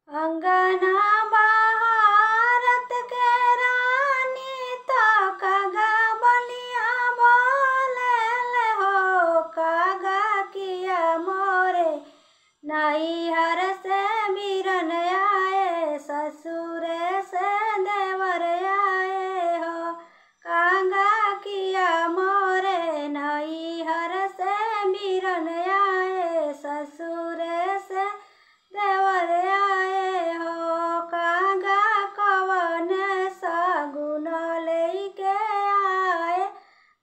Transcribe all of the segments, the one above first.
अंगना भारत के रानी तो कागा बलिया बोले हो, कागा किया मोरे नैहर से बिरन आए, ससुर से देवर आए हो, कागा किया मोरे नैहर से बिरन आए, ससुर से देवर आए हो, कागा कवन सगुन लेके आए,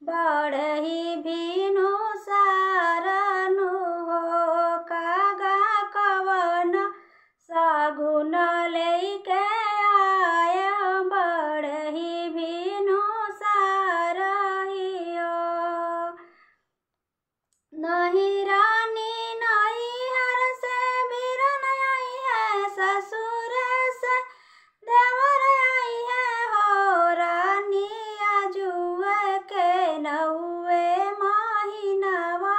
बड़ही बिनु सारनु हो, कागा कवन सगुन लेके आए, बड़ही बिनु सारही हो। नहीं रानी नैहर से बिरन आई है, ससुर से देवर आई है हो, रानी आजुए के नौवे महीनावा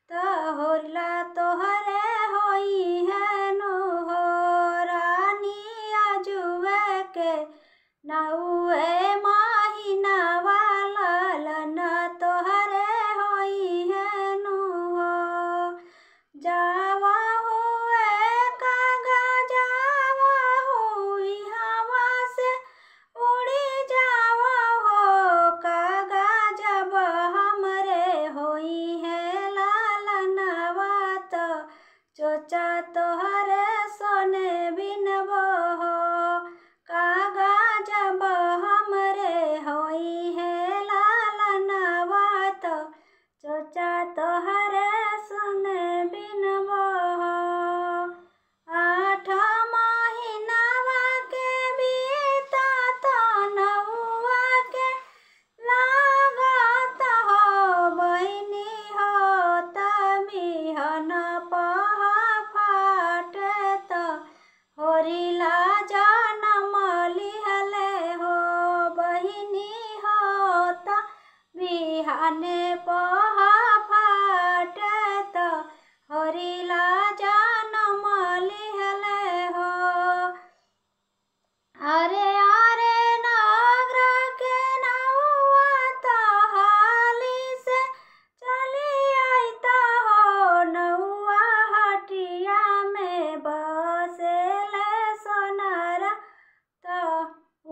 तोहला तोहरे होई है नु हो, रानी आजुए के नौवे महीनावा लालन तोहरे होई है नु हो। जावा हुए कागा जावा हुई हवा से उड़ी जावा हो, कागा जब हमरे होई है लालनवा तो चोचा तोहरे सोने बिनबो हो, कागा जब हमरे होई है लालनवा तो चोचा तोहरे सोने बिनबो हो। 8 महीनावा के बीता तो नौवा के लागत हो, बहिनी हो तबिहन पह फाटे तो होरिला जनम लिहले हो, बहिनी हो तबिहने पह फाटे तो होरिला जनम लिहले हो। अरे अरे नगर के नौआ तो हाली से चली आई तो हो, नौआ हटिया में बसेले सोनारा तो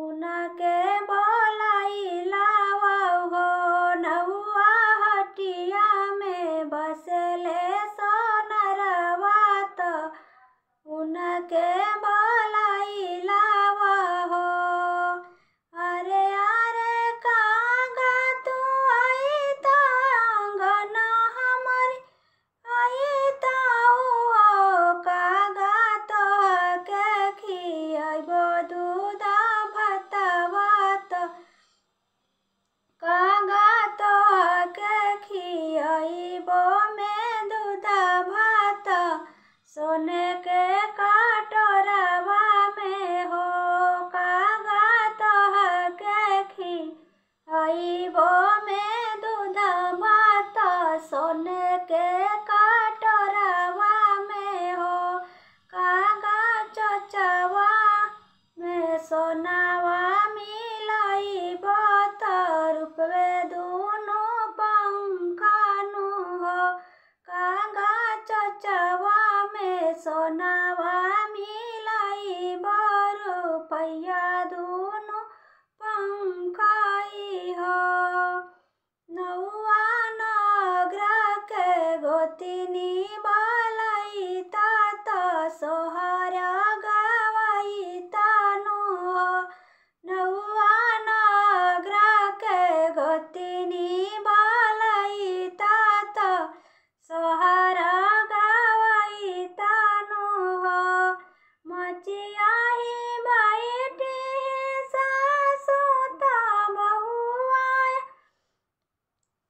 उनके बोलाई लावा हो, नौआ हटिया में बसेले सोनारवा तो उनके बोलाई लावा हो। अरे अरे कागा तू आई तो आंगन हमारी आई तो हो, कागा तो के खियाबो दूध भातवा तो, कागा तो के खियाबो में दूध भात, सोने के कटोरवा में हो, कागा तो के खियाबो में दूध भात, सोने के कटोरवा में हो, कागा चचवा में सोनावा मिलाइबो तो रूपवे दुनु पंखानु हो, कागा चचवा में सोनावा मिलाइबो रुपया दुनु पंखाई हो। नौआ नगर के गोतिनी बालाई तो सोहर गवाई तानु हो, नौआ नगर के गोतिनी बालाई तो सोहर गवाई तानु हो। मचिया ही बैठी सासु तो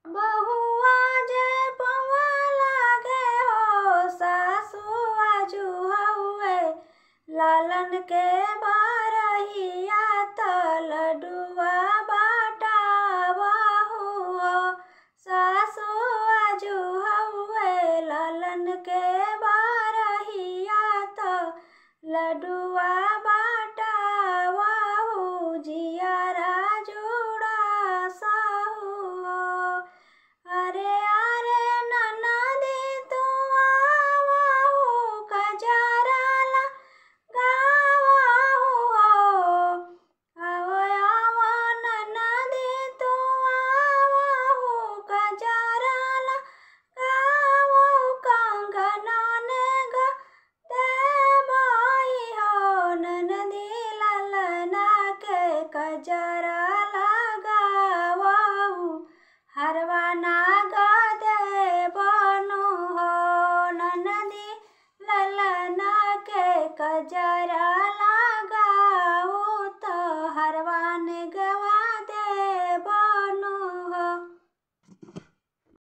बहुआ जे पवा लागे हो, सासु आजू हुए लालन के बारहिया तो लडुआ बाटावा हो, सासु आजू हुए लालन के बारहिया तो लड्डू